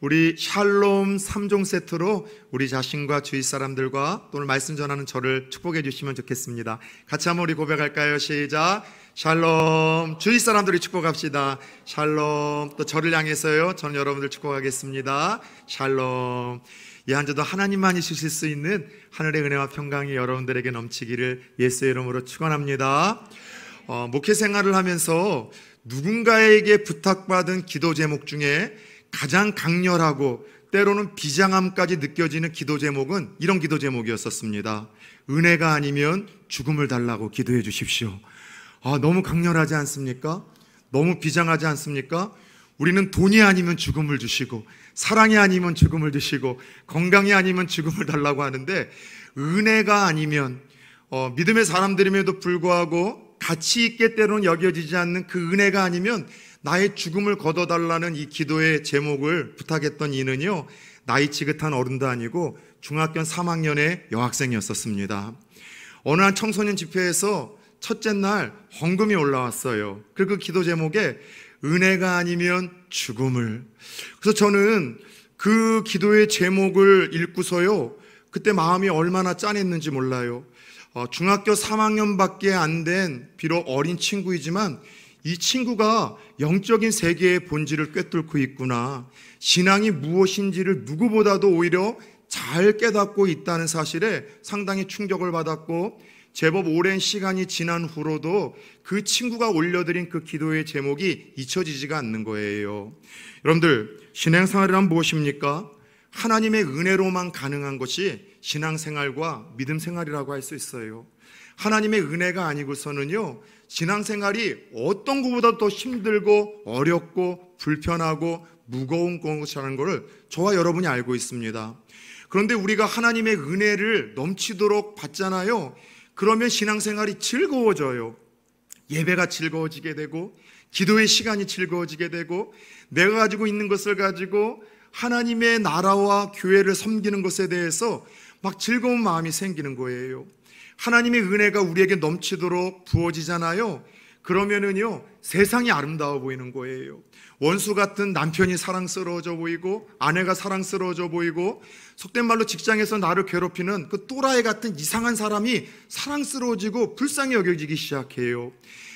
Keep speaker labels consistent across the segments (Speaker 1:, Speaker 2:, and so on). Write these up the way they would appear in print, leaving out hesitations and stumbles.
Speaker 1: 우리 샬롬 3종 세트로 우리 자신과 주위 사람들과 또 오늘 말씀 전하는 저를 축복해 주시면 좋겠습니다. 같이 한번 우리 고백할까요? 시작. 샬롬. 주위 사람들이 축복합시다. 샬롬. 또 저를 향해서요. 저는 여러분들 축복하겠습니다. 샬롬. 이 한 주도 하나님만이 주실 수 있는 하늘의 은혜와 평강이 여러분들에게 넘치기를 예수의 이름으로 축원합니다. 목회 생활을 하면서 누군가에게 부탁받은 기도 제목 중에 가장 강렬하고 때로는 비장함까지 느껴지는 기도 제목은 이런 기도 제목이었었습니다. 은혜가 아니면 죽음을 달라고 기도해 주십시오. 너무 강렬하지 않습니까? 너무 비장하지 않습니까? 우리는 돈이 아니면 죽음을 주시고, 사랑이 아니면 죽음을 주시고, 건강이 아니면 죽음을 달라고 하는데, 은혜가 아니면 믿음의 사람들임에도 불구하고 가치 있게 때로는 여겨지지 않는 그 은혜가 아니면 나의 죽음을 걷어달라는 이 기도의 제목을 부탁했던 이는요, 나이 지긋한 어른도 아니고 중학교 3학년의 여학생이었었습니다. 어느 한 청소년 집회에서 첫째 날 헌금이 올라왔어요. 그리고 그 기도 제목에 은혜가 아니면 죽음을. 그래서 저는 그 기도의 제목을 읽고서요, 그때 마음이 얼마나 짠했는지 몰라요. 중학교 3학년밖에 안 된 비록 어린 친구이지만 이 친구가 영적인 세계의 본질을 꿰뚫고 있구나, 신앙이 무엇인지를 누구보다도 오히려 잘 깨닫고 있다는 사실에 상당히 충격을 받았고, 제법 오랜 시간이 지난 후로도 그 친구가 올려드린 그 기도의 제목이 잊혀지지가 않는 거예요. 여러분들, 신앙생활이란 무엇입니까? 하나님의 은혜로만 가능한 것이 신앙생활과 믿음생활이라고 할 수 있어요. 하나님의 은혜가 아니고서는요, 신앙생활이 어떤 것보다 더 힘들고 어렵고 불편하고 무거운 것이라는 것을 저와 여러분이 알고 있습니다. 그런데 우리가 하나님의 은혜를 넘치도록 받잖아요. 그러면 신앙생활이 즐거워져요. 예배가 즐거워지게 되고, 기도의 시간이 즐거워지게 되고, 내가 가지고 있는 것을 가지고 하나님의 나라와 교회를 섬기는 것에 대해서 막 즐거운 마음이 생기는 거예요. 하나님의 은혜가 우리에게 넘치도록 부어지잖아요. 그러면은요, 세상이 아름다워 보이는 거예요. 원수 같은 남편이 사랑스러워져 보이고, 아내가 사랑스러워져 보이고, 속된 말로 직장에서 나를 괴롭히는 그 또라이 같은 이상한 사람이 사랑스러워지고 불쌍히 여겨지기 시작해요.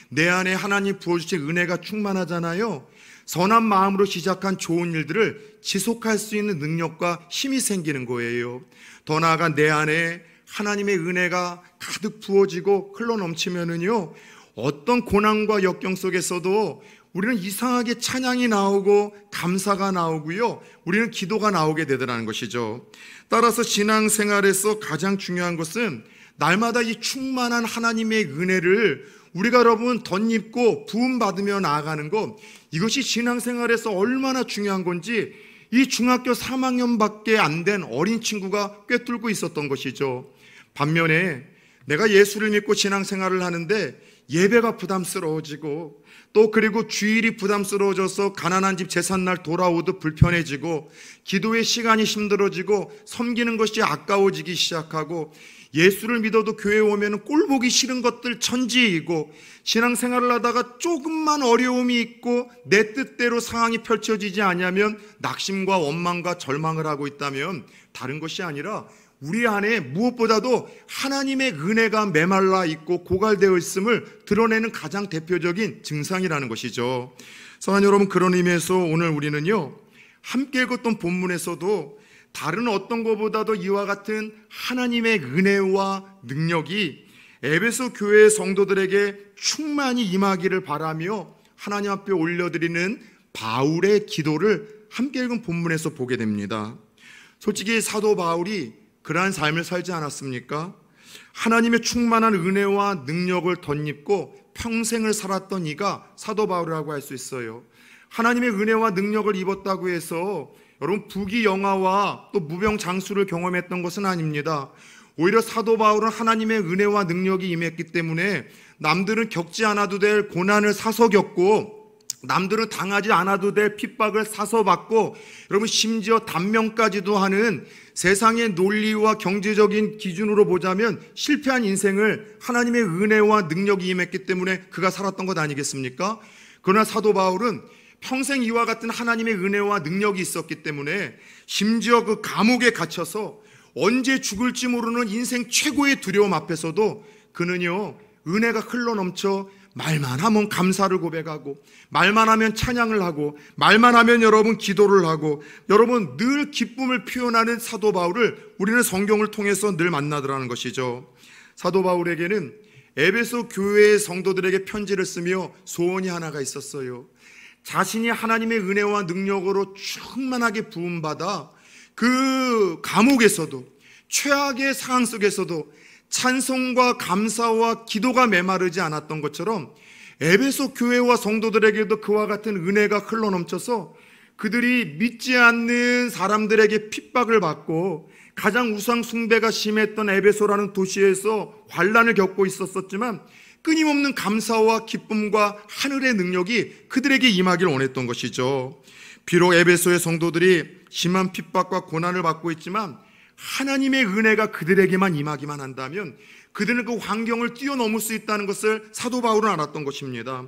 Speaker 1: 내 안에 하나님 부어주신 은혜가 충만하잖아요. 선한 마음으로 시작한 좋은 일들을 지속할 수 있는 능력과 힘이 생기는 거예요. 더 나아가 내 안에 하나님의 은혜가 가득 부어지고 흘러넘치면은요, 어떤 고난과 역경 속에서도 우리는 이상하게 찬양이 나오고 감사가 나오고요, 우리는 기도가 나오게 되더라는 것이죠. 따라서 신앙생활에서 가장 중요한 것은 날마다 이 충만한 하나님의 은혜를 우리가 여러분 덧입고 부음받으며 나아가는 것, 이것이 신앙생활에서 얼마나 중요한 건지 이 중학교 3학년밖에 안 된 어린 친구가 꿰뚫고 있었던 것이죠. 반면에 내가 예수를 믿고 신앙생활을 하는데 예배가 부담스러워지고, 또 그리고 주일이 부담스러워져서 가난한 집 제삿날 돌아오도 불편해지고, 기도의 시간이 힘들어지고, 섬기는 것이 아까워지기 시작하고, 예수를 믿어도 교회에 오면 꼴보기 싫은 것들 천지이고, 신앙생활을 하다가 조금만 어려움이 있고 내 뜻대로 상황이 펼쳐지지 않으면 낙심과 원망과 절망을 하고 있다면 다른 것이 아니라 우리 안에 무엇보다도 하나님의 은혜가 메말라 있고 고갈되어 있음을 드러내는 가장 대표적인 증상이라는 것이죠. 사랑하는 여러분, 그런 의미에서 오늘 우리는요, 함께 읽었던 본문에서도 다른 어떤 것보다도 이와 같은 하나님의 은혜와 능력이 에베소 교회의 성도들에게 충만히 임하기를 바라며 하나님 앞에 올려드리는 바울의 기도를 함께 읽은 본문에서 보게 됩니다. 솔직히 사도 바울이 그러한 삶을 살지 않았습니까? 하나님의 충만한 은혜와 능력을 덧입고 평생을 살았던 이가 사도 바울이라고 할 수 있어요. 하나님의 은혜와 능력을 입었다고 해서 여러분 부귀영화와 또 무병장수를 경험했던 것은 아닙니다. 오히려 사도 바울은 하나님의 은혜와 능력이 임했기 때문에 남들은 겪지 않아도 될 고난을 사서 겪고, 남들은 당하지 않아도 될 핍박을 사서 받고, 여러분 심지어 단명까지도 하는 세상의 논리와 경제적인 기준으로 보자면 실패한 인생을 하나님의 은혜와 능력이 임했기 때문에 그가 살았던 것 아니겠습니까? 그러나 사도 바울은 평생 이와 같은 하나님의 은혜와 능력이 있었기 때문에 심지어 그 감옥에 갇혀서 언제 죽을지 모르는 인생 최고의 두려움 앞에서도 그는요, 은혜가 흘러넘쳐 말만 하면 감사를 고백하고, 말만 하면 찬양을 하고, 말만 하면 여러분 기도를 하고, 여러분 늘 기쁨을 표현하는 사도 바울을 우리는 성경을 통해서 늘 만나더라는 것이죠. 사도 바울에게는 에베소 교회의 성도들에게 편지를 쓰며 소원이 하나가 있었어요. 자신이 하나님의 은혜와 능력으로 충만하게 부음받아 그 감옥에서도, 최악의 상황 속에서도 찬송과 감사와 기도가 메마르지 않았던 것처럼 에베소 교회와 성도들에게도 그와 같은 은혜가 흘러넘쳐서 그들이 믿지 않는 사람들에게 핍박을 받고 가장 우상 숭배가 심했던 에베소라는 도시에서 환난을 겪고 있었지만 끊임없는 감사와 기쁨과 하늘의 능력이 그들에게 임하길 원했던 것이죠. 비록 에베소의 성도들이 심한 핍박과 고난을 받고 있지만 하나님의 은혜가 그들에게만 임하기만 한다면 그들은 그 환경을 뛰어넘을 수 있다는 것을 사도 바울은 알았던 것입니다.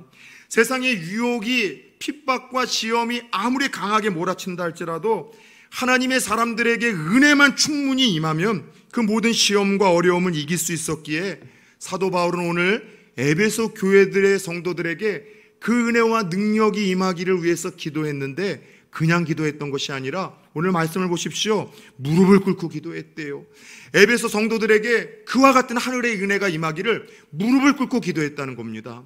Speaker 1: 세상의 유혹이, 핍박과 시험이 아무리 강하게 몰아친다 할지라도 하나님의 사람들에게 은혜만 충분히 임하면 그 모든 시험과 어려움을 이길 수 있었기에 사도 바울은 오늘 에베소 교회들의 성도들에게 그 은혜와 능력이 임하기를 위해서 기도했는데 그냥 기도했던 것이 아니라 오늘 말씀을 보십시오. 무릎을 꿇고 기도했대요. 에베소 성도들에게 그와 같은 하늘의 은혜가 임하기를 무릎을 꿇고 기도했다는 겁니다.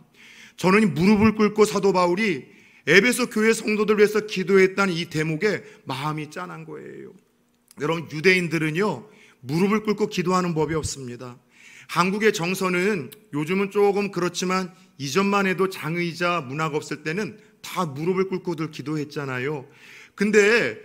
Speaker 1: 저는 무릎을 꿇고 사도 바울이 에베소 교회 성도들을 위해서 기도했다는 이 대목에 마음이 짠한 거예요. 여러분, 유대인들은요 무릎을 꿇고 기도하는 법이 없습니다. 한국의 정서는 요즘은 조금 그렇지만 이전만 해도 장의자 문화가 없을 때는 다 무릎을 꿇고들 기도했잖아요. 근데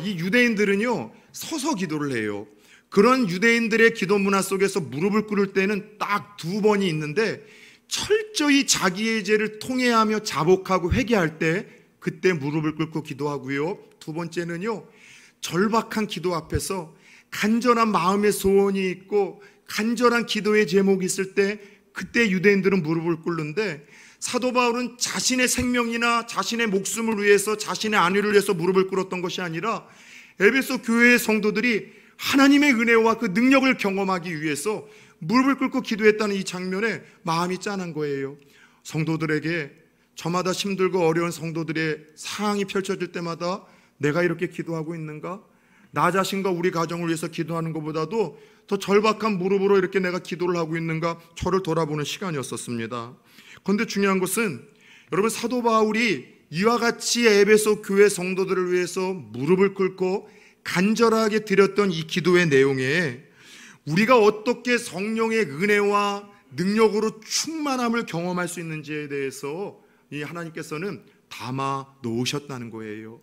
Speaker 1: 이 유대인들은요 서서 기도를 해요. 그런 유대인들의 기도 문화 속에서 무릎을 꿇을 때는 딱 두 번이 있는데 철저히 자기의 죄를 통회하며 자복하고 회개할 때 그때 무릎을 꿇고 기도하고요. 두 번째는요, 절박한 기도 앞에서 간절한 마음의 소원이 있고 간절한 기도의 제목이 있을 때 그때 유대인들은 무릎을 꿇는데 사도 바울은 자신의 생명이나 자신의 목숨을 위해서, 자신의 안위를 위해서 무릎을 꿇었던 것이 아니라 에베소 교회의 성도들이 하나님의 은혜와 그 능력을 경험하기 위해서 무릎을 꿇고 기도했다는 이 장면에 마음이 짠한 거예요. 성도들에게 저마다 힘들고 어려운 성도들의 상황이 펼쳐질 때마다 내가 이렇게 기도하고 있는가? 나 자신과 우리 가정을 위해서 기도하는 것보다도 더 절박한 무릎으로 이렇게 내가 기도를 하고 있는가? 저를 돌아보는 시간이었었습니다. 그런데 중요한 것은 여러분, 사도 바울이 이와 같이 에베소 교회 성도들을 위해서 무릎을 꿇고 간절하게 드렸던 이 기도의 내용에 우리가 어떻게 성령의 은혜와 능력으로 충만함을 경험할 수 있는지에 대해서 이 하나님께서는 담아 놓으셨다는 거예요.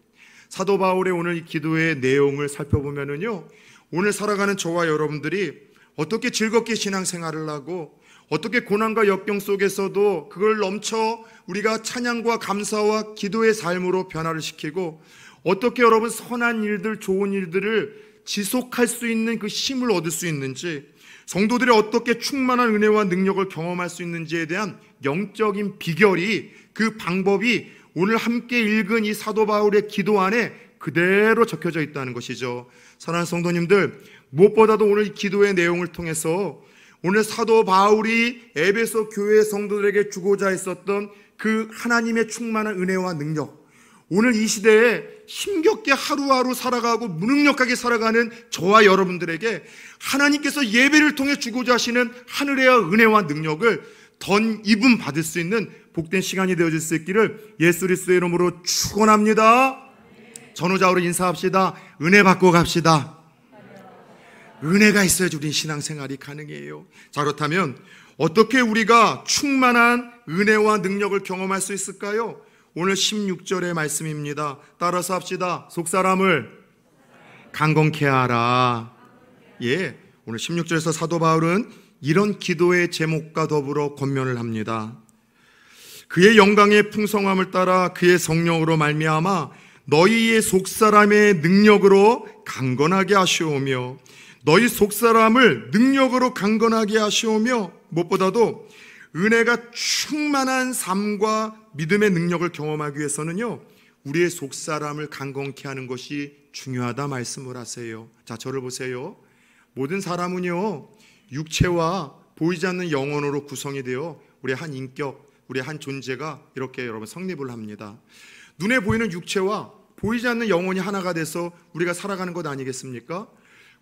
Speaker 1: 사도 바울의 오늘 이 기도의 내용을 살펴보면은요, 오늘 살아가는 저와 여러분들이 어떻게 즐겁게 신앙생활을 하고 어떻게 고난과 역경 속에서도 그걸 넘쳐 우리가 찬양과 감사와 기도의 삶으로 변화를 시키고 어떻게 여러분 선한 일들, 좋은 일들을 지속할 수 있는 그 힘을 얻을 수 있는지, 성도들이 어떻게 충만한 은혜와 능력을 경험할 수 있는지에 대한 영적인 비결이, 그 방법이 오늘 함께 읽은 이 사도 바울의 기도 안에 그대로 적혀져 있다는 것이죠. 사랑하는 성도님들, 무엇보다도 오늘 이 기도의 내용을 통해서 오늘 사도 바울이 에베소 교회 성도들에게 주고자 했었던 그 하나님의 충만한 은혜와 능력, 오늘 이 시대에 힘겹게 하루하루 살아가고 무능력하게 살아가는 저와 여러분들에게 하나님께서 예배를 통해 주고자 하시는 하늘의 은혜와 능력을 덧입음 받을 수 있는 복된 시간이 되어질 수 있기를 예수 그리스도의 이름으로 축원합니다. 전후좌우로 인사합시다. 은혜 받고 갑시다. 은혜가 있어야지 우리 신앙생활이 가능해요. 자, 그렇다면 어떻게 우리가 충만한 은혜와 능력을 경험할 수 있을까요? 오늘 16절의 말씀입니다. 따라서 합시다. 속사람을 강건케 하라. 예, 오늘 16절에서 사도 바울은 이런 기도의 제목과 더불어 권면을 합니다. 그의 영광의 풍성함을 따라 그의 성령으로 말미암아 너희의 속사람의 능력으로 강건하게 하시오며, 너희 속사람을 능력으로 강건하게 하시오며, 무엇보다도 은혜가 충만한 삶과 믿음의 능력을 경험하기 위해서는요, 우리의 속사람을 강건케 하는 것이 중요하다 말씀을 하세요. 자, 저를 보세요. 모든 사람은요, 육체와 보이지 않는 영혼으로 구성이 되어 우리의 한 인격, 우리의 한 존재가 이렇게 여러분 성립을 합니다. 눈에 보이는 육체와 보이지 않는 영혼이 하나가 돼서 우리가 살아가는 것 아니겠습니까?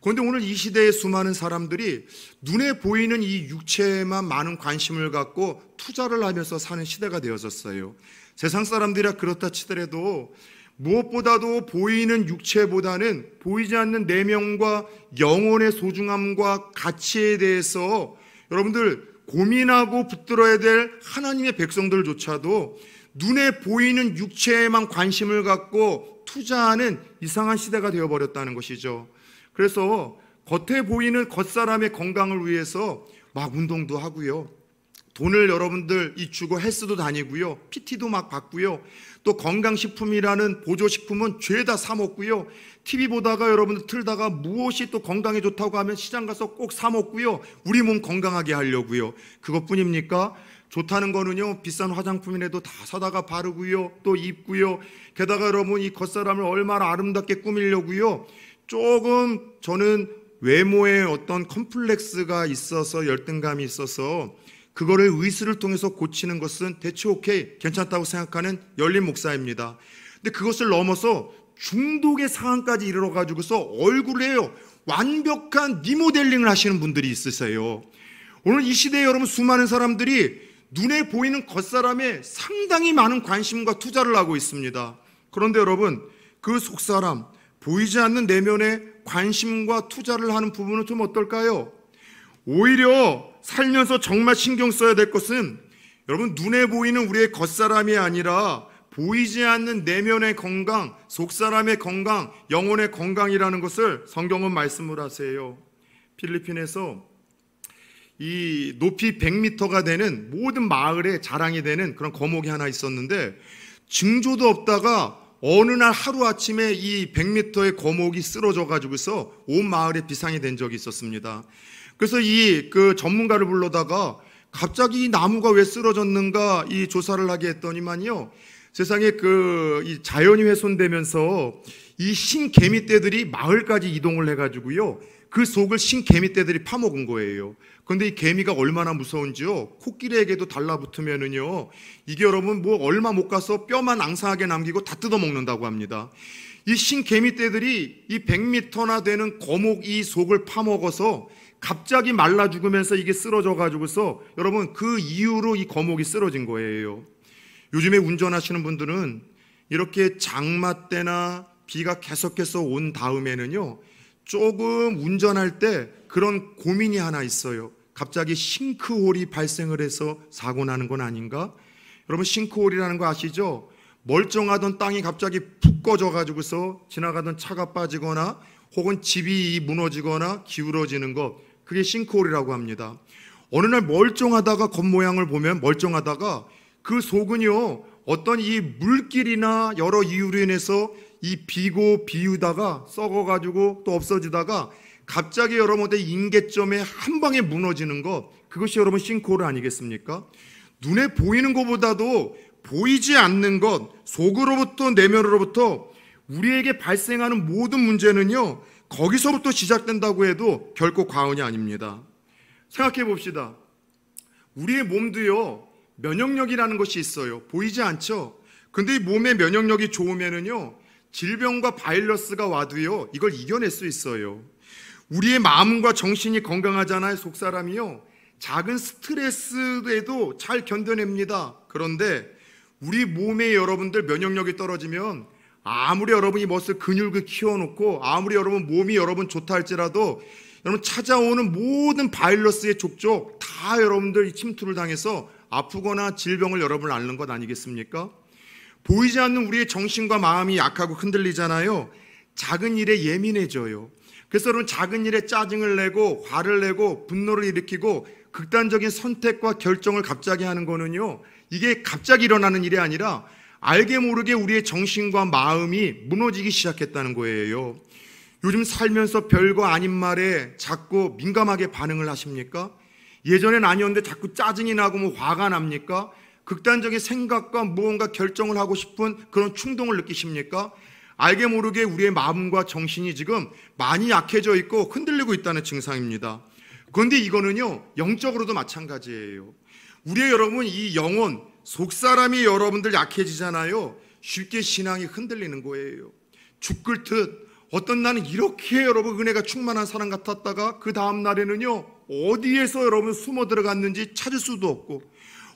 Speaker 1: 그런데 오늘 이 시대의 수많은 사람들이 눈에 보이는 이 육체에만 많은 관심을 갖고 투자를 하면서 사는 시대가 되어졌어요. 세상 사람들이라 그렇다 치더라도 무엇보다도 보이는 육체보다는 보이지 않는 내면과 영혼의 소중함과 가치에 대해서 여러분들 고민하고 붙들어야 될 하나님의 백성들조차도 눈에 보이는 육체에만 관심을 갖고 투자하는 이상한 시대가 되어버렸다는 것이죠. 그래서 겉에 보이는 겉사람의 건강을 위해서 막 운동도 하고요, 돈을 여러분들 주고 헬스도 다니고요, PT도 막 받고요, 또 건강식품이라는 보조식품은 죄다 사 먹고요, TV 보다가 여러분들 틀다가 무엇이 또 건강에 좋다고 하면 시장 가서 꼭 사 먹고요, 우리 몸 건강하게 하려고요. 그것뿐입니까? 좋다는 거는요, 비싼 화장품이라도 다 사다가 바르고요, 또 입고요, 게다가 여러분 이 겉사람을 얼마나 아름답게 꾸미려고요, 조금 저는 외모에 어떤 컴플렉스가 있어서 열등감이 있어서 그거를 의술을 통해서 고치는 것은 대체 오케이, 괜찮다고 생각하는 열린 목사입니다. 근데 그것을 넘어서 중독의 상황까지 이르러가지고서 얼굴에요 완벽한 리모델링을 하시는 분들이 있으세요. 오늘 이 시대에 여러분 수많은 사람들이 눈에 보이는 겉사람에 상당히 많은 관심과 투자를 하고 있습니다. 그런데 여러분 그 속사람, 보이지 않는 내면에 관심과 투자를 하는 부분은 좀 어떨까요? 오히려 살면서 정말 신경 써야 될 것은 여러분 눈에 보이는 우리의 겉사람이 아니라 보이지 않는 내면의 건강, 속사람의 건강, 영혼의 건강이라는 것을 성경은 말씀을 하세요. 필리핀에서 이 높이 100m가 되는 모든 마을의 자랑이 되는 그런 거목이 하나 있었는데 징조도 없다가 어느 날 하루아침에 이 100m의 거목이 쓰러져 가지고서 온 마을에 비상이 된 적이 있었습니다. 그래서 그 전문가를 불러다가 갑자기 이 나무가 왜 쓰러졌는가 이 조사를 하게 했더니만요, 세상에 이 자연이 훼손되면서 이 신개미떼들이 마을까지 이동을 해가지고요, 그 속을 신개미떼들이 파먹은 거예요. 그런데 이 개미가 얼마나 무서운지요, 코끼리에게도 달라붙으면은요, 이게 여러분 뭐 얼마 못 가서 뼈만 앙상하게 남기고 다 뜯어먹는다고 합니다. 이 신개미떼들이 이 100m나 되는 거목 이 속을 파먹어서 갑자기 말라 죽으면서 이게 쓰러져 가지고서 여러분 그 이후로 이 거목이 쓰러진 거예요. 요즘에 운전하시는 분들은 이렇게 장마 때나 비가 계속해서 온 다음에는요, 조금 운전할 때 그런 고민이 하나 있어요. 갑자기 싱크홀이 발생을 해서 사고 나는 건 아닌가? 여러분 싱크홀이라는 거 아시죠? 멀쩡하던 땅이 갑자기 푹 꺼져 가지고서 지나가던 차가 빠지거나 혹은 집이 무너지거나 기울어지는 것, 그게 싱크홀이라고 합니다. 어느 날 멀쩡하다가 겉모양을 보면 멀쩡하다가 그 속은요, 어떤 이 물길이나 여러 이유로 인해서 이 비고 비우다가 썩어가지고 또 없어지다가 갑자기 여러분의 임계점에 한 방에 무너지는 것, 그것이 여러분 싱크홀 아니겠습니까? 눈에 보이는 것보다도 보이지 않는 것, 속으로부터 내면으로부터 우리에게 발생하는 모든 문제는요, 거기서부터 시작된다고 해도 결코 과언이 아닙니다. 생각해 봅시다. 우리의 몸도요, 면역력이라는 것이 있어요. 보이지 않죠? 근데 이 몸의 면역력이 좋으면은요, 질병과 바이러스가 와도요, 이걸 이겨낼 수 있어요. 우리의 마음과 정신이 건강하잖아요. 속사람이요, 작은 스트레스에도 잘 견뎌냅니다. 그런데 우리 몸에 여러분들 면역력이 떨어지면 아무리 여러분이 멋을 근육을 키워놓고 아무리 여러분 몸이 여러분 좋다 할지라도 여러분 찾아오는 모든 바이러스의 족족 다 여러분들 침투를 당해서 아프거나 질병을 여러분을 앓는 것 아니겠습니까? 보이지 않는 우리의 정신과 마음이 약하고 흔들리잖아요. 작은 일에 예민해져요. 그래서 여러분 작은 일에 짜증을 내고 화를 내고 분노를 일으키고 극단적인 선택과 결정을 갑자기 하는 거는요, 이게 갑자기 일어나는 일이 아니라 알게 모르게 우리의 정신과 마음이 무너지기 시작했다는 거예요. 요즘 살면서 별거 아닌 말에 자꾸 민감하게 반응을 하십니까? 예전엔 아니었는데 자꾸 짜증이 나고 뭐 화가 납니까? 극단적인 생각과 무언가 결정을 하고 싶은 그런 충동을 느끼십니까? 알게 모르게 우리의 마음과 정신이 지금 많이 약해져 있고 흔들리고 있다는 증상입니다. 그런데 이거는요, 영적으로도 마찬가지예요. 우리의 여러분, 이 영혼, 속사람이 여러분들 약해지잖아요. 쉽게 신앙이 흔들리는 거예요. 죽을 듯 어떤 날은 이렇게 여러분 은혜가 충만한 사람 같았다가 그 다음 날에는요, 어디에서 여러분 숨어 들어갔는지 찾을 수도 없고,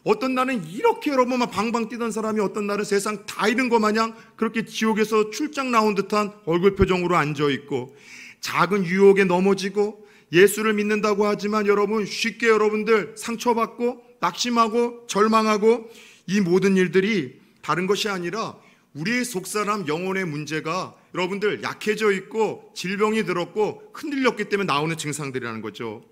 Speaker 1: 어떤 날은 이렇게 여러분 막 방방 뛰던 사람이 어떤 날은 세상 다 잃은 것 마냥 그렇게 지옥에서 출장 나온 듯한 얼굴 표정으로 앉아있고, 작은 유혹에 넘어지고 예수를 믿는다고 하지만 여러분 쉽게 여러분들 상처받고 낙심하고 절망하고, 이 모든 일들이 다른 것이 아니라 우리의 속사람 영혼의 문제가 여러분들 약해져 있고 질병이 들었고 흔들렸기 때문에 나오는 증상들이라는 거죠.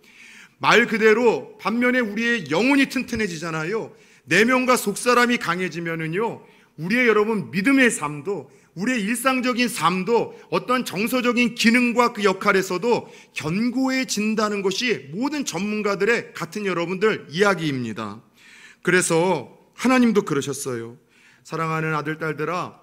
Speaker 1: 말 그대로 반면에 우리의 영혼이 튼튼해지잖아요. 내면과 속사람이 강해지면은요, 우리의 여러분 믿음의 삶도, 우리의 일상적인 삶도 어떤 정서적인 기능과 그 역할에서도 견고해진다는 것이 모든 전문가들의 같은 여러분들 이야기입니다. 그래서 하나님도 그러셨어요. 사랑하는 아들, 딸들아,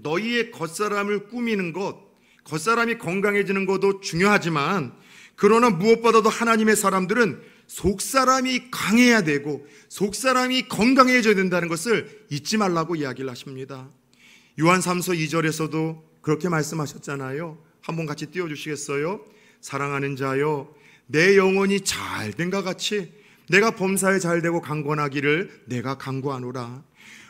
Speaker 1: 너희의 겉사람을 꾸미는 것, 겉사람이 건강해지는 것도 중요하지만, 그러나 무엇보다도 하나님의 사람들은 속사람이 강해야 되고 속사람이 건강해져야 된다는 것을 잊지 말라고 이야기를 하십니다. 요한 3서 2절에서도 그렇게 말씀하셨잖아요. 한번 같이 띄워주시겠어요? 사랑하는 자여, 내 영혼이 잘된과 같이 내가 범사에 잘되고 강건하기를 내가 간구하노라.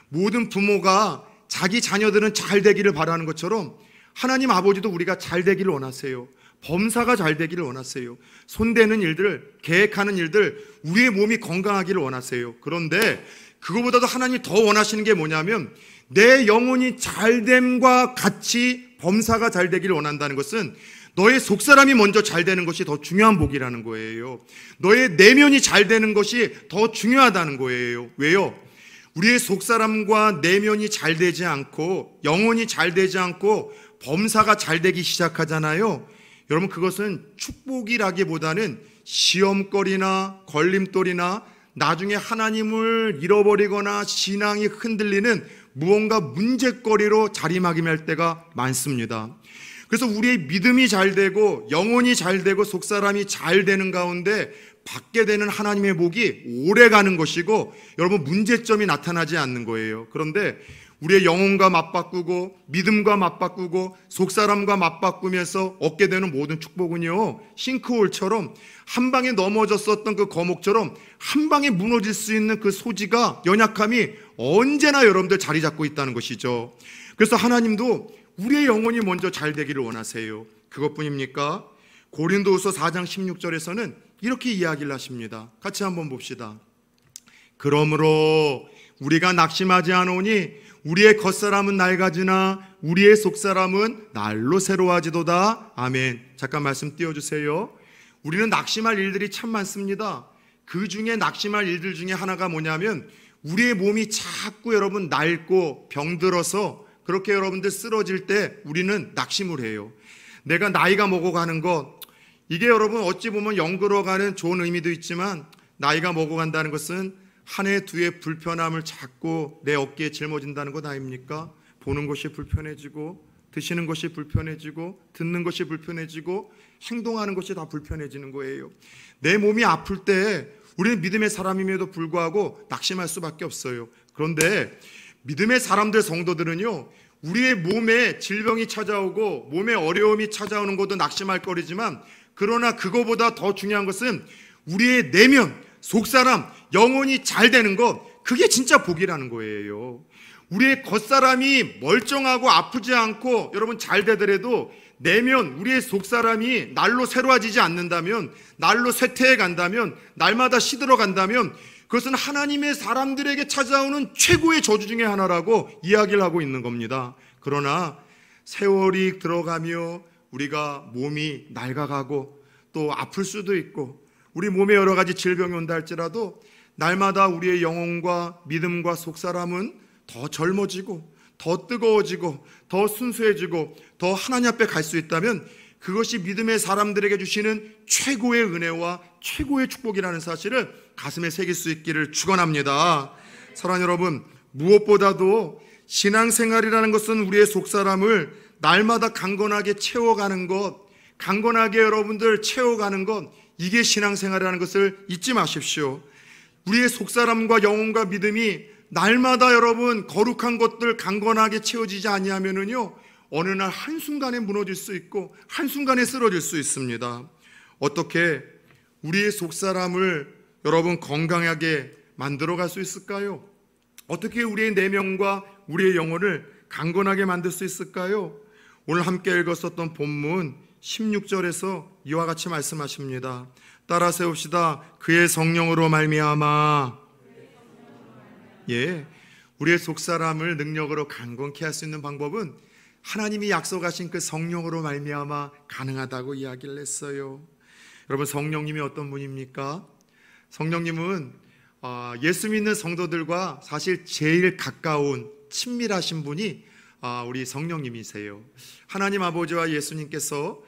Speaker 1: 모든 부모가 자기 자녀들은 잘되기를 바라는 것처럼 하나님 아버지도 우리가 잘되기를 원하세요. 범사가 잘되기를 원하세요. 손대는 일들, 계획하는 일들, 우리의 몸이 건강하기를 원하세요. 그런데 그거보다도 하나님이 더 원하시는 게 뭐냐면, 내 영혼이 잘됨과 같이 범사가 잘되기를 원한다는 것은 너의 속사람이 먼저 잘되는 것이 더 중요한 복이라는 거예요. 너의 내면이 잘되는 것이 더 중요하다는 거예요. 왜요? 우리의 속사람과 내면이 잘되지 않고 영혼이 잘되지 않고 범사가 잘되기 시작하잖아요. 여러분, 그것은 축복이라기보다는 시험거리나 걸림돌이나 나중에 하나님을 잃어버리거나 신앙이 흔들리는 무언가 문제거리로 자리매김할 때가 많습니다. 그래서 우리의 믿음이 잘되고 영혼이 잘되고 속사람이 잘되는 가운데 받게 되는 하나님의 복이 오래가는 것이고, 여러분 문제점이 나타나지 않는 거예요. 그런데 우리의 영혼과 맞바꾸고 믿음과 맞바꾸고 속사람과 맞바꾸면서 얻게 되는 모든 축복은요, 싱크홀처럼 한 방에 넘어졌었던 그 거목처럼 한 방에 무너질 수 있는 그 소지가, 연약함이 언제나 여러분들 자리 잡고 있다는 것이죠. 그래서 하나님도 우리의 영혼이 먼저 잘 되기를 원하세요. 그것뿐입니까? 고린도후서 4장 16절에서는 이렇게 이야기를 하십니다. 같이 한번 봅시다. 그러므로 우리가 낙심하지 않으니 우리의 겉사람은 낡아지나 우리의 속사람은 날로 새로워지도다. 아멘. 잠깐 말씀 띄워주세요. 우리는 낙심할 일들이 참 많습니다. 그 중에 낙심할 일들 중에 하나가 뭐냐면, 우리의 몸이 자꾸 여러분 낡고 병들어서 그렇게 여러분들 쓰러질 때 우리는 낙심을 해요. 내가 나이가 먹어가는 것, 이게 여러분 어찌 보면 영그러가는 좋은 의미도 있지만, 나이가 먹어간다는 것은 한 해 두 해 불편함을 자꾸 내 어깨에 짊어진다는 것 아닙니까? 보는 것이 불편해지고, 드시는 것이 불편해지고, 듣는 것이 불편해지고, 행동하는 것이 다 불편해지는 거예요. 내 몸이 아플 때 우리는 믿음의 사람임에도 불구하고 낙심할 수밖에 없어요. 그런데 믿음의 사람들, 성도들은요, 우리의 몸에 질병이 찾아오고 몸에 어려움이 찾아오는 것도 낙심할 거리지만, 그러나 그거보다 더 중요한 것은 우리의 내면, 속사람, 영혼이 잘 되는 것, 그게 진짜 복이라는 거예요. 우리의 겉사람이 멀쩡하고 아프지 않고 여러분 잘 되더라도 내면, 우리의 속사람이 날로 새로워지지 않는다면, 날로 쇠퇴해 간다면, 날마다 시들어 간다면, 그것은 하나님의 사람들에게 찾아오는 최고의 저주 중에 하나라고 이야기를 하고 있는 겁니다. 그러나 세월이 들어가며 우리가 몸이 낡아가고 또 아플 수도 있고 우리 몸에 여러 가지 질병이 온다 할지라도, 날마다 우리의 영혼과 믿음과 속사람은 더 젊어지고 더 뜨거워지고 더 순수해지고 더 하나님 앞에 갈 수 있다면, 그것이 믿음의 사람들에게 주시는 최고의 은혜와 최고의 축복이라는 사실을 가슴에 새길 수 있기를 축원합니다. 사랑하는 여러분, 무엇보다도 신앙생활이라는 것은 우리의 속사람을 날마다 강건하게 채워가는 것, 강건하게 여러분들 채워가는 것, 이게 신앙생활이라는 것을 잊지 마십시오. 우리의 속사람과 영혼과 믿음이 날마다 여러분 거룩한 것들 강건하게 채워지지 아니하면은요, 어느 날 한순간에 무너질 수 있고 한순간에 쓰러질 수 있습니다. 어떻게 우리의 속사람을 여러분 건강하게 만들어 갈 수 있을까요? 어떻게 우리의 내면과 우리의 영혼을 강건하게 만들 수 있을까요? 오늘 함께 읽었었던 본문 16절에서 이와 같이 말씀하십니다. 따라 세웁시다. 그의 성령으로 말미암아. 예, 우리의 속사람을 능력으로 강건케 할 수 있는 방법은 하나님이 약속하신 그 성령으로 말미암아 가능하다고 이야기를 했어요. 여러분, 성령님이 어떤 분입니까? 성령님은 예수 믿는 성도들과 사실 제일 가까운 친밀하신 분이 우리 성령님이세요. 하나님 아버지와 예수님께서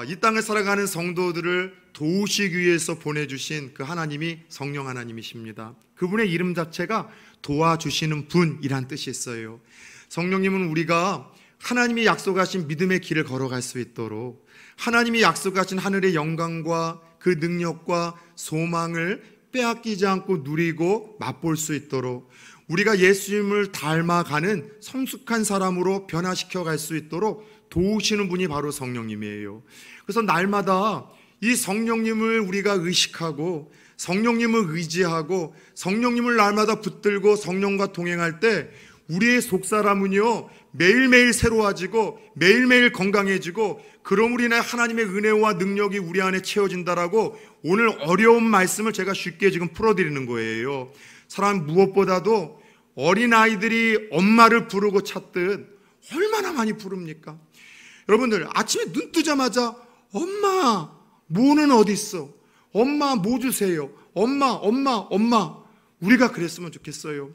Speaker 1: 이 땅을 살아가는 성도들을 도우시기 위해서 보내주신 그 하나님이 성령 하나님이십니다. 그분의 이름 자체가 도와주시는 분이란 뜻이 있어요. 성령님은 우리가 하나님이 약속하신 믿음의 길을 걸어갈 수 있도록, 하나님이 약속하신 하늘의 영광과 그 능력과 소망을 빼앗기지 않고 누리고 맛볼 수 있도록, 우리가 예수님을 닮아가는 성숙한 사람으로 변화시켜 갈 수 있도록 도우시는 분이 바로 성령님이에요. 그래서 날마다 이 성령님을 우리가 의식하고 성령님을 의지하고 성령님을 날마다 붙들고 성령과 동행할 때 우리의 속사람은요, 매일매일 새로워지고 매일매일 건강해지고, 그러므로 인해 하나님의 은혜와 능력이 우리 안에 채워진다라고 오늘 어려운 말씀을 제가 쉽게 지금 풀어드리는 거예요. 사람 무엇보다도 어린아이들이 엄마를 부르고 찾듯 얼마나 많이 부릅니까? 여러분들 아침에 눈 뜨자마자 엄마 뭐는 어디 있어? 엄마 뭐 주세요? 엄마. 우리가 그랬으면 좋겠어요.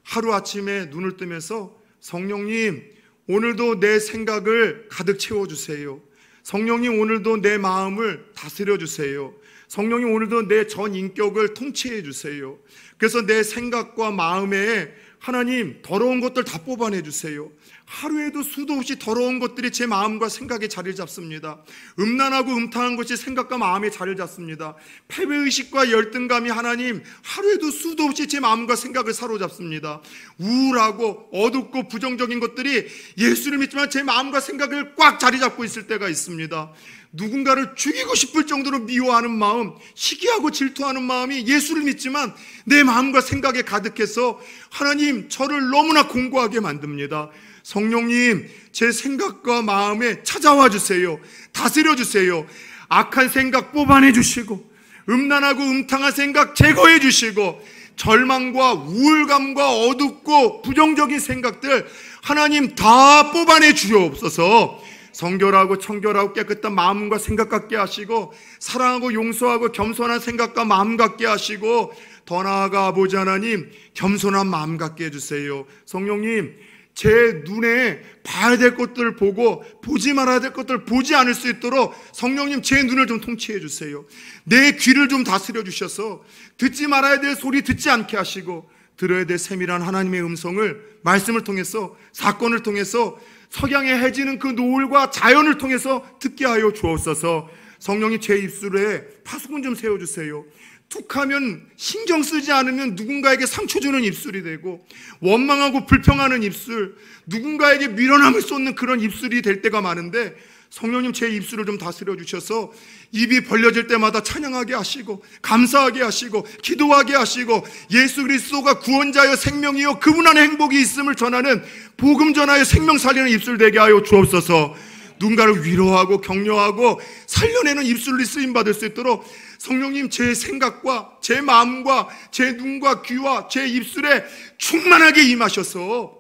Speaker 1: 하루아침에 눈을 뜨면서 성령님 오늘도 내 생각을 가득 채워주세요. 성령님 오늘도 내 마음을 다스려 주세요. 성령님 오늘도 내 전 인격을 통치해 주세요. 그래서 내 생각과 마음에 하나님 더러운 것들 다 뽑아내 주세요. 하루에도 수도 없이 더러운 것들이 제 마음과 생각에 자리를 잡습니다. 음란하고 음탕한 것이 생각과 마음에 자리를 잡습니다. 패배의식과 열등감이 하나님 하루에도 수도 없이 제 마음과 생각을 사로잡습니다. 우울하고 어둡고 부정적인 것들이 예수를 믿지만 제 마음과 생각을 꽉 자리 잡고 있을 때가 있습니다. 누군가를 죽이고 싶을 정도로 미워하는 마음, 시기하고 질투하는 마음이 예수를 믿지만 내 마음과 생각에 가득해서 하나님 저를 너무나 공고하게 만듭니다. 성령님 제 생각과 마음에 찾아와 주세요. 다스려 주세요. 악한 생각 뽑아내 주시고 음란하고 음탕한 생각 제거해 주시고 절망과 우울감과 어둡고 부정적인 생각들 하나님 다 뽑아내 주옵소서. 성결하고 청결하고 깨끗한 마음과 생각 갖게 하시고 사랑하고 용서하고 겸손한 생각과 마음 갖게 하시고 더 나아가 아버지 하나님 겸손한 마음 갖게 해주세요. 성령님 제 눈에 봐야 될 것들을 보고 보지 말아야 될 것들을 보지 않을 수 있도록 성령님 제 눈을 좀 통치해 주세요. 내 귀를 좀 다스려 주셔서 듣지 말아야 될 소리 듣지 않게 하시고 들어야 될 세밀한 하나님의 음성을 말씀을 통해서 사건을 통해서 석양에 해지는 그 노을과 자연을 통해서 듣게 하여 주옵소서. 성령이 제 입술에 파수꾼 좀 세워주세요. 툭하면 신경 쓰지 않으면 누군가에게 상처 주는 입술이 되고 원망하고 불평하는 입술, 누군가에게 미련함을 쏟는 그런 입술이 될 때가 많은데 성령님 제 입술을 좀 다스려 주셔서 입이 벌려질 때마다 찬양하게 하시고 감사하게 하시고 기도하게 하시고 예수 그리스도가 구원자여 생명이요 그분 안에 행복이 있음을 전하는 복음 전하여 생명 살리는 입술 되게 하여 주옵소서. 누군가를 위로하고 격려하고 살려내는 입술로 쓰임받을 수 있도록 성령님 제 생각과 제 마음과 제 눈과 귀와 제 입술에 충만하게 임하셔서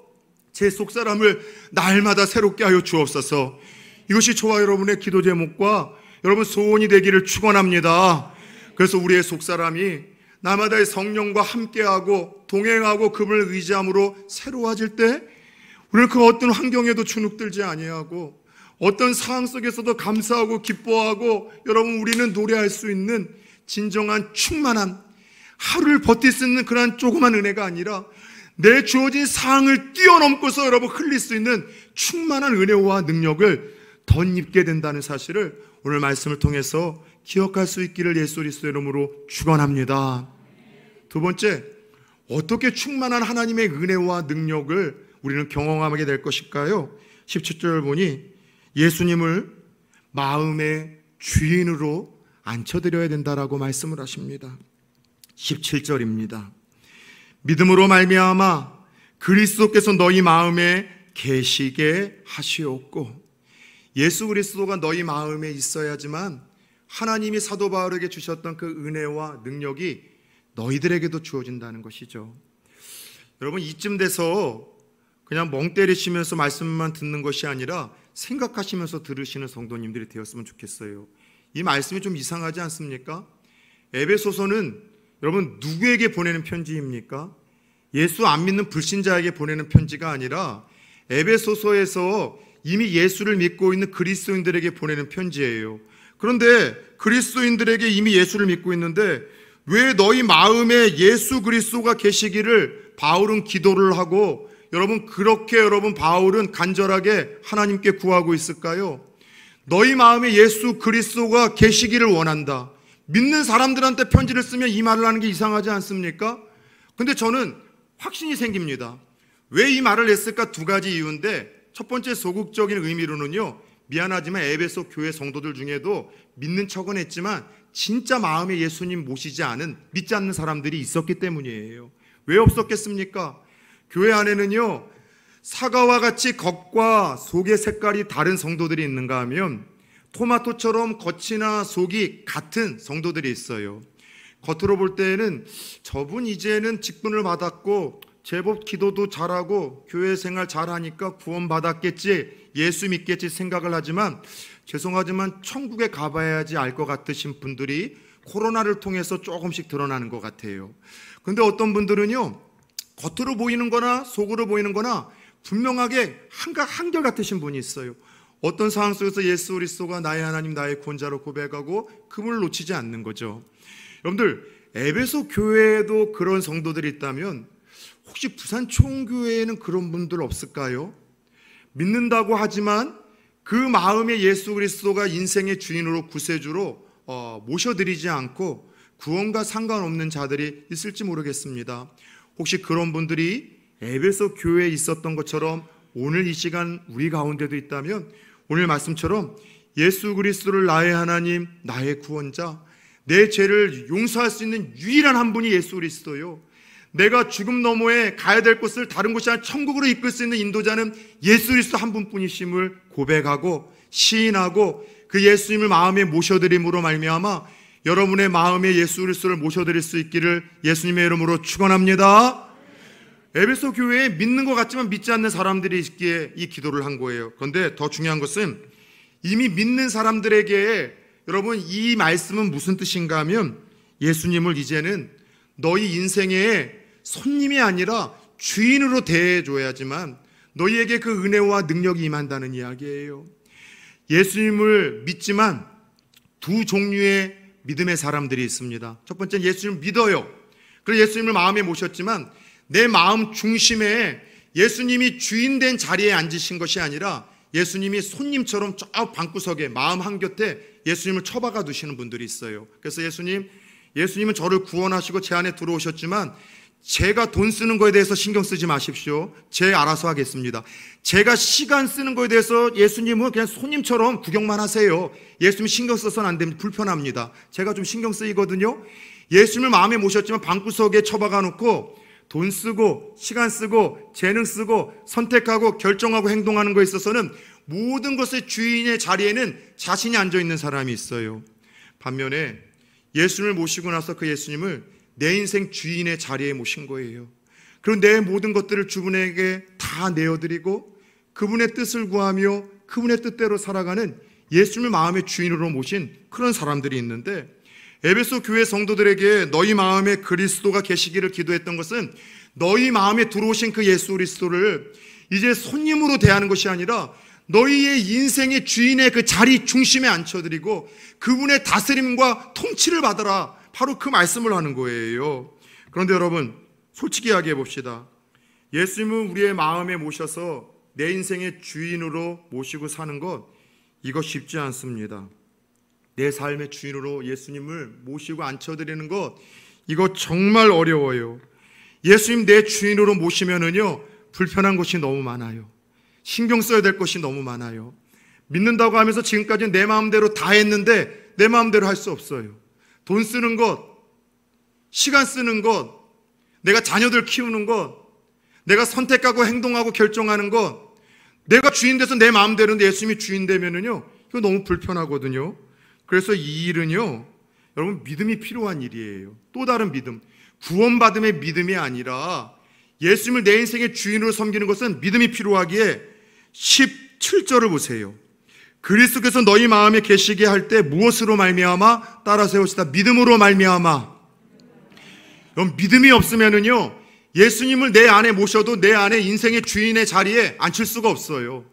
Speaker 1: 제 속사람을 날마다 새롭게 하여 주옵소서. 이것이 저와 여러분의 기도 제목과 여러분 소원이 되기를 축원합니다. 그래서 우리의 속사람이 날마다의 성령과 함께하고 동행하고 그분을 의지함으로 새로워질 때 우리는 그 어떤 환경에도 주눅들지 아니하고 어떤 상황 속에서도 감사하고 기뻐하고 여러분 우리는 노래할 수 있는 진정한 충만한 하루를 버틸 수 있는 그러한 조그만 은혜가 아니라 내 주어진 상을 뛰어넘고서 여러분 흘릴 수 있는 충만한 은혜와 능력을 덧입게 된다는 사실을 오늘 말씀을 통해서 기억할 수 있기를 예수 그리스도의 이름으로 축원합니다. 두 번째, 어떻게 충만한 하나님의 은혜와 능력을 우리는 경험하게 될 것일까요? 17절 보니 예수님을 마음의 주인으로 앉혀드려야 된다라고 말씀을 하십니다. 17절입니다. 믿음으로 말미암아 그리스도께서 너희 마음에 계시게 하시옵고, 예수 그리스도가 너희 마음에 있어야지만 하나님이 사도 바울에게 주셨던 그 은혜와 능력이 너희들에게도 주어진다는 것이죠. 여러분, 이쯤 돼서 그냥 멍 때리시면서 말씀만 듣는 것이 아니라 생각하시면서 들으시는 성도님들이 되었으면 좋겠어요. 이 말씀이 좀 이상하지 않습니까? 에베소서는 여러분 누구에게 보내는 편지입니까? 예수 안 믿는 불신자에게 보내는 편지가 아니라 에베소서에서 이미 예수를 믿고 있는 그리스도인들에게 보내는 편지예요. 그런데 그리스도인들에게 이미 예수를 믿고 있는데 왜 너희 마음에 예수 그리스도가 계시기를 바울은 기도를 하고 여러분 그렇게 여러분 바울은 간절하게 하나님께 구하고 있을까요? 너희 마음에 예수 그리스도가 계시기를 원한다. 믿는 사람들한테 편지를 쓰면 이 말을 하는 게 이상하지 않습니까? 근데 저는 확신이 생깁니다. 왜 이 말을 했을까? 두 가지 이유인데, 첫 번째 소극적인 의미로는요, 미안하지만 에베소 교회 성도들 중에도 믿는 척은 했지만 진짜 마음에 예수님 모시지 않은, 믿지 않는 사람들이 있었기 때문이에요. 왜 없었겠습니까? 교회 안에는요, 사과와 같이 겉과 속의 색깔이 다른 성도들이 있는가 하면 토마토처럼 겉이나 속이 같은 성도들이 있어요. 겉으로 볼 때에는 저분 이제는 직분을 받았고 제법 기도도 잘하고 교회 생활 잘하니까 구원받았겠지, 예수 믿겠지 생각을 하지만, 죄송하지만 천국에 가봐야지 알 것 같으신 분들이 코로나를 통해서 조금씩 드러나는 것 같아요. 근데 어떤 분들은요, 겉으로 보이는 거나 속으로 보이는 거나 분명하게 한결같으신 분이 있어요. 어떤 상황 속에서 예수 그리스도가 나의 하나님, 나의 구원자로 고백하고 그분을 놓치지 않는 거죠. 여러분들, 에베소 교회에도 그런 성도들이 있다면 혹시 부산 총교회에는 그런 분들 없을까요? 믿는다고 하지만 그 마음에 예수 그리스도가 인생의 주인으로 구세주로 모셔드리지 않고 구원과 상관없는 자들이 있을지 모르겠습니다. 혹시 그런 분들이 에베소 교회에 있었던 것처럼 오늘 이 시간 우리 가운데도 있다면 오늘 말씀처럼 예수 그리스도를 나의 하나님, 나의 구원자, 내 죄를 용서할 수 있는 유일한 한 분이 예수 그리스도요, 내가 죽음 너머에 가야 될 곳을 다른 곳이 아니라 천국으로 이끌 수 있는 인도자는 예수 그리스도 한 분뿐이심을 고백하고 시인하고 그 예수님을 마음에 모셔드림으로 말미암아 여러분의 마음에 예수 그리스도를 모셔드릴 수 있기를 예수님의 이름으로 축원합니다. 에베소 교회에 믿는 것 같지만 믿지 않는 사람들이 있기에 이 기도를 한 거예요. 그런데 더 중요한 것은 이미 믿는 사람들에게 여러분 이 말씀은 무슨 뜻인가 하면 예수님을 이제는 너희 인생의 손님이 아니라 주인으로 대해줘야지만 너희에게 그 은혜와 능력이 임한다는 이야기예요. 예수님을 믿지만 두 종류의 믿음의 사람들이 있습니다. 첫 번째는 예수님을 믿어요. 그래서 예수님을 마음에 모셨지만 내 마음 중심에 예수님이 주인된 자리에 앉으신 것이 아니라 예수님이 손님처럼 저 방구석에 마음 한곁에 예수님을 처박아 두시는 분들이 있어요. 그래서 예수님은 저를 구원하시고 제 안에 들어오셨지만 제가 돈 쓰는 거에 대해서 신경 쓰지 마십시오. 제 알아서 하겠습니다. 제가 시간 쓰는 거에 대해서 예수님은 그냥 손님처럼 구경만 하세요. 예수님 신경 써서는 안 됩니다. 불편합니다. 제가 좀 신경 쓰이거든요. 예수님을 마음에 모셨지만 방구석에 처박아 놓고 돈 쓰고 시간 쓰고 재능 쓰고 선택하고 결정하고 행동하는 거에 있어서는 모든 것의 주인의 자리에는 자신이 앉아있는 사람이 있어요. 반면에 예수님을 모시고 나서 그 예수님을 내 인생 주인의 자리에 모신 거예요. 그리고 내 모든 것들을 주분에게 다 내어드리고 그분의 뜻을 구하며 그분의 뜻대로 살아가는 예수님을 마음의 주인으로 모신 그런 사람들이 있는데, 에베소 교회 성도들에게 너희 마음에 그리스도가 계시기를 기도했던 것은 너희 마음에 들어오신 그 예수 그리스도를 이제 손님으로 대하는 것이 아니라 너희의 인생의 주인의 그 자리 중심에 앉혀드리고 그분의 다스림과 통치를 받아라, 바로 그 말씀을 하는 거예요. 그런데 여러분, 솔직히 이야기해 봅시다. 예수님은 우리의 마음에 모셔서 내 인생의 주인으로 모시고 사는 것, 이거 쉽지 않습니다. 내 삶의 주인으로 예수님을 모시고 앉혀드리는 것, 이거 정말 어려워요. 예수님 내 주인으로 모시면은요, 불편한 것이 너무 많아요. 신경 써야 될 것이 너무 많아요. 믿는다고 하면서 지금까지 내 마음대로 다 했는데 내 마음대로 할 수 없어요. 돈 쓰는 것, 시간 쓰는 것, 내가 자녀들 키우는 것, 내가 선택하고 행동하고 결정하는 것, 내가 주인 돼서 내 마음대로 예수님이 주인 되면은요, 이거 너무 불편하거든요. 그래서 이 일은요, 여러분 믿음이 필요한 일이에요. 또 다른 믿음, 구원받음의 믿음이 아니라 예수님을 내 인생의 주인으로 섬기는 것은 믿음이 필요하기에 17절을 보세요. 그리스도께서 너희 마음에 계시게 할 때 무엇으로 말미암아 따라 세우시다. 믿음으로 말미암아. 그럼 믿음이 없으면은요, 예수님을 내 안에 모셔도 내 안에 인생의 주인의 자리에 앉힐 수가 없어요.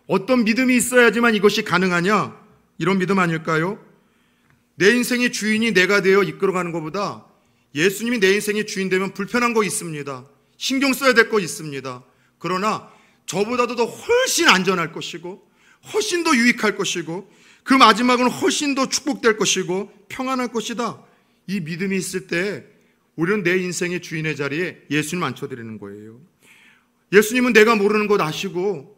Speaker 1: 어떤 믿음이 있어야지만 이것이 가능하냐? 이런 믿음 아닐까요? 내 인생의 주인이 내가 되어 이끌어가는 것보다 예수님이 내 인생의 주인 되면 불편한 거 있습니다. 신경 써야 될 거 있습니다. 그러나 저보다도 더 훨씬 안전할 것이고 훨씬 더 유익할 것이고 그 마지막은 훨씬 더 축복될 것이고 평안할 것이다. 이 믿음이 있을 때 우리는 내 인생의 주인의 자리에 예수님 앉혀드리는 거예요. 예수님은 내가 모르는 것 아시고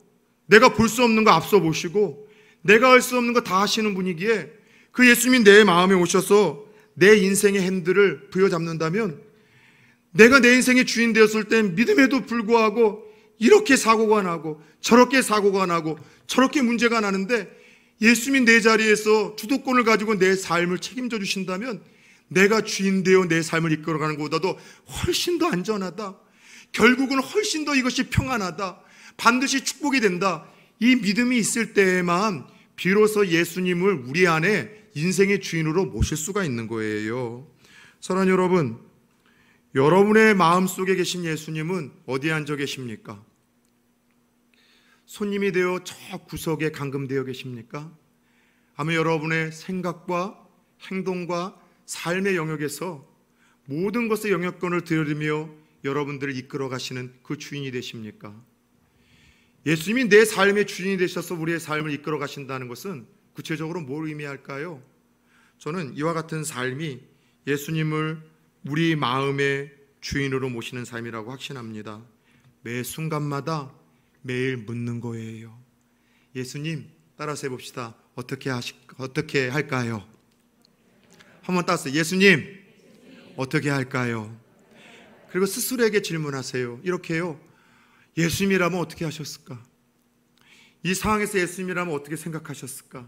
Speaker 1: 내가 볼 수 없는 거 앞서 보시고 내가 할 수 없는 거 다 하시는 분이기에 그 예수님이 내 마음에 오셔서 내 인생의 핸들을 부여잡는다면 내가 내 인생의 주인 되었을 땐 믿음에도 불구하고 이렇게 사고가 나고 저렇게 사고가 나고 저렇게 문제가 나는데 예수님이 내 자리에서 주도권을 가지고 내 삶을 책임져 주신다면 내가 주인 되어 내 삶을 이끌어가는 것보다도 훨씬 더 안전하다. 결국은 훨씬 더 이것이 평안하다. 반드시 축복이 된다. 이 믿음이 있을 때에만 비로소 예수님을 우리 안에 인생의 주인으로 모실 수가 있는 거예요. 사랑하는 여러분, 여러분의 마음속에 계신 예수님은 어디에 앉아 계십니까? 손님이 되어 저 구석에 감금되어 계십니까? 아마 여러분의 생각과 행동과 삶의 영역에서 모든 것의 영역권을 들이며 여러분들을 이끌어 가시는 그 주인이 되십니까? 예수님이 내 삶의 주인이 되셔서 우리의 삶을 이끌어 가신다는 것은 구체적으로 뭘 의미할까요? 저는 이와 같은 삶이 예수님을 우리 마음의 주인으로 모시는 삶이라고 확신합니다. 매 순간마다 매일 묻는 거예요. 예수님, 따라서 해봅시다. 어떻게 할까요? 한번 따라서 예수님, 어떻게 할까요? 그리고 스스로에게 질문하세요. 이렇게요. 예수님이라면 어떻게 하셨을까? 이 상황에서 예수님이라면 어떻게 생각하셨을까?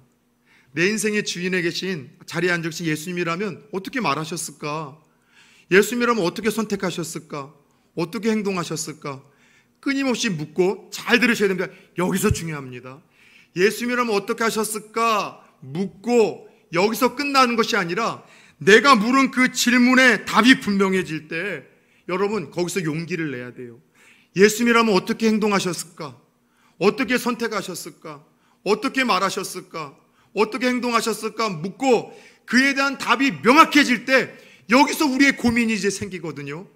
Speaker 1: 내 인생의 주인에 계신 자리에 앉아 계신 예수님이라면 어떻게 말하셨을까? 예수님이라면 어떻게 선택하셨을까? 어떻게 행동하셨을까? 끊임없이 묻고 잘 들으셔야 됩니다. 여기서 중요합니다. 예수님이라면 어떻게 하셨을까? 묻고 여기서 끝나는 것이 아니라 내가 물은 그 질문에 답이 분명해질 때 여러분 거기서 용기를 내야 돼요. 예수님이라면 어떻게 행동하셨을까? 어떻게 선택하셨을까? 어떻게 말하셨을까? 어떻게 행동하셨을까? 묻고 그에 대한 답이 명확해질 때 여기서 우리의 고민이 이제 생기거든요.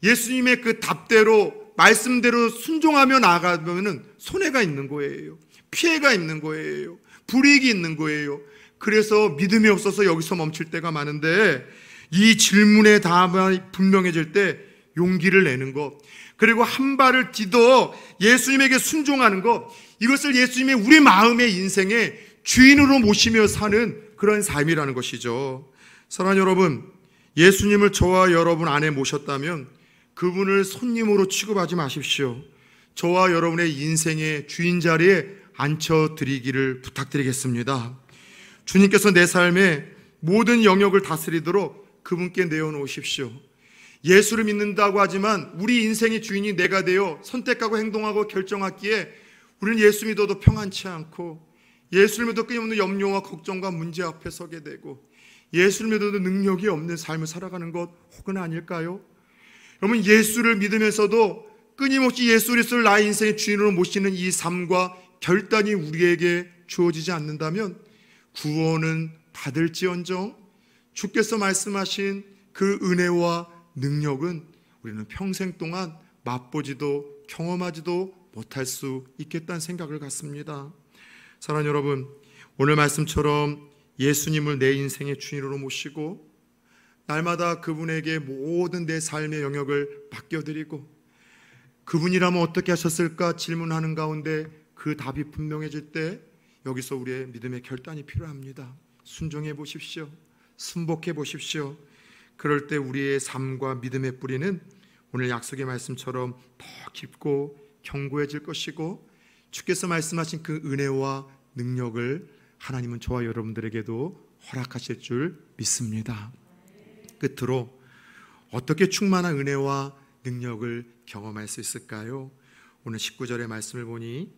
Speaker 1: 예수님의 그 답대로 말씀대로 순종하며 나아가면 손해가 있는 거예요. 피해가 있는 거예요. 불이익이 있는 거예요. 그래서 믿음이 없어서 여기서 멈출 때가 많은데 이 질문의 답이 분명해질 때 용기를 내는 것, 그리고 한 발을 디뎌 예수님에게 순종하는 것, 이것을 예수님의 우리 마음의 인생의 주인으로 모시며 사는 그런 삶이라는 것이죠. 사랑하는 여러분, 예수님을 저와 여러분 안에 모셨다면 그분을 손님으로 취급하지 마십시오. 저와 여러분의 인생의 주인 자리에 앉혀드리기를 부탁드리겠습니다. 주님께서 내 삶의 모든 영역을 다스리도록 그분께 내어놓으십시오. 예수를 믿는다고 하지만 우리 인생의 주인이 내가 되어 선택하고 행동하고 결정하기에 우리는 예수 믿어도 평안치 않고 예수를 믿어도 끊임없는 염려와 걱정과 문제 앞에 서게 되고 예수를 믿어도 능력이 없는 삶을 살아가는 것 혹은 아닐까요? 여러분, 예수를 믿으면서도 끊임없이 예수 그리스도를 나의 인생의 주인으로 모시는 이 삶과 결단이 우리에게 주어지지 않는다면 구원은 받을지언정 주께서 말씀하신 그 은혜와 능력은 우리는 평생 동안 맛보지도 경험하지도 못할 수 있겠다는 생각을 갖습니다. 사랑하는 여러분, 오늘 말씀처럼 예수님을 내 인생의 주인으로 모시고 날마다 그분에게 모든 내 삶의 영역을 맡겨드리고 그분이라면 어떻게 하셨을까 질문하는 가운데 그 답이 분명해질 때 여기서 우리의 믿음의 결단이 필요합니다. 순종해 보십시오. 순복해 보십시오. 그럴 때 우리의 삶과 믿음의 뿌리는 오늘 약속의 말씀처럼 더 깊고 견고해질 것이고 주께서 말씀하신 그 은혜와 능력을 하나님은 저와 여러분들에게도 허락하실 줄 믿습니다. 끝으로 어떻게 충만한 은혜와 능력을 경험할 수 있을까요? 오늘 19절의 말씀을 보니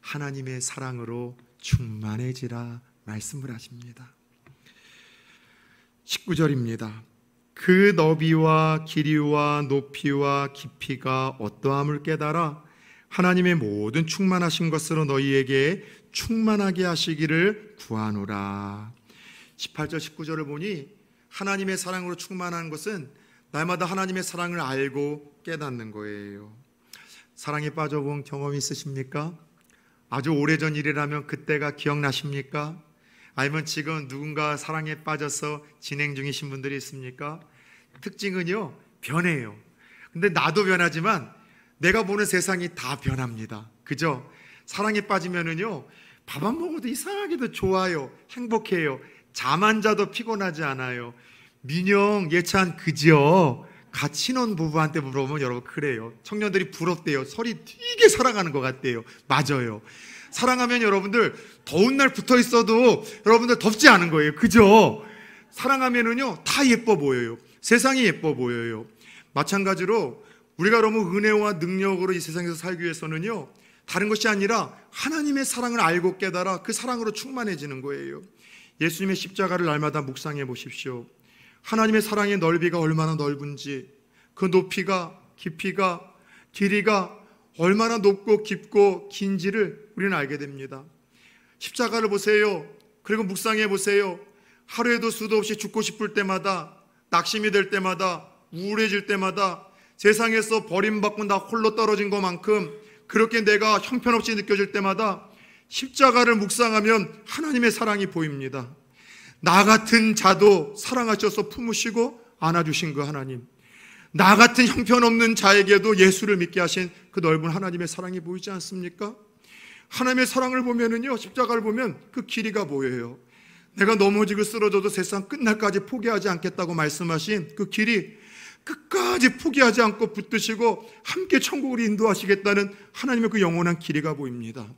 Speaker 1: 하나님의 사랑으로 충만해지라 말씀을 하십니다. 19절입니다. 그 너비와 길이와 높이와 깊이가 어떠함을 깨달아 하나님의 모든 충만하신 것으로 너희에게 충만하게 하시기를 구하노라. 18절 19절을 보니 하나님의 사랑으로 충만한 것은 날마다 하나님의 사랑을 알고 깨닫는 거예요. 사랑에 빠져본 경험이 있으십니까? 아주 오래전 일이라면 그때가 기억나십니까? 아니면 지금 누군가 사랑에 빠져서 진행 중이신 분들이 있습니까? 특징은요, 변해요. 근데 나도 변하지만 내가 보는 세상이 다 변합니다. 그죠? 사랑에 빠지면은요, 밥 안 먹어도 이상하게도 좋아요. 행복해요. 잠 안 자도 피곤하지 않아요. 민영, 예찬, 그죠? 같이 신혼 부부한테 물어보면 여러분 그래요. 청년들이 부럽대요. 서로 되게 사랑하는 것 같대요. 맞아요. 사랑하면 여러분들 더운 날 붙어 있어도 여러분들 덥지 않은 거예요. 그죠? 사랑하면은요 다 예뻐 보여요. 세상이 예뻐 보여요. 마찬가지로 우리가 너무 은혜와 능력으로 이 세상에서 살기 위해서는요 다른 것이 아니라 하나님의 사랑을 알고 깨달아 그 사랑으로 충만해지는 거예요. 예수님의 십자가를 날마다 묵상해 보십시오. 하나님의 사랑의 넓이가 얼마나 넓은지, 그 높이가, 깊이가, 길이가 얼마나 높고 깊고 긴지를 우리는 알게 됩니다. 십자가를 보세요. 그리고 묵상해 보세요. 하루에도 수도 없이 죽고 싶을 때마다, 낙심이 될 때마다, 우울해질 때마다, 세상에서 버림받고 나 홀로 떨어진 것만큼 그렇게 내가 형편없이 느껴질 때마다 십자가를 묵상하면 하나님의 사랑이 보입니다. 나 같은 자도 사랑하셔서 품으시고 안아주신 그 하나님, 나 같은 형편없는 자에게도 예수를 믿게 하신 그 넓은 하나님의 사랑이 보이지 않습니까? 하나님의 사랑을 보면은요, 십자가를 보면 그 길이가 보여요. 내가 넘어지고 쓰러져도 세상 끝날까지 포기하지 않겠다고 말씀하신 그 길이, 끝까지 포기하지 않고 붙드시고 함께 천국으로 인도하시겠다는 하나님의 그 영원한 길이가 보입니다.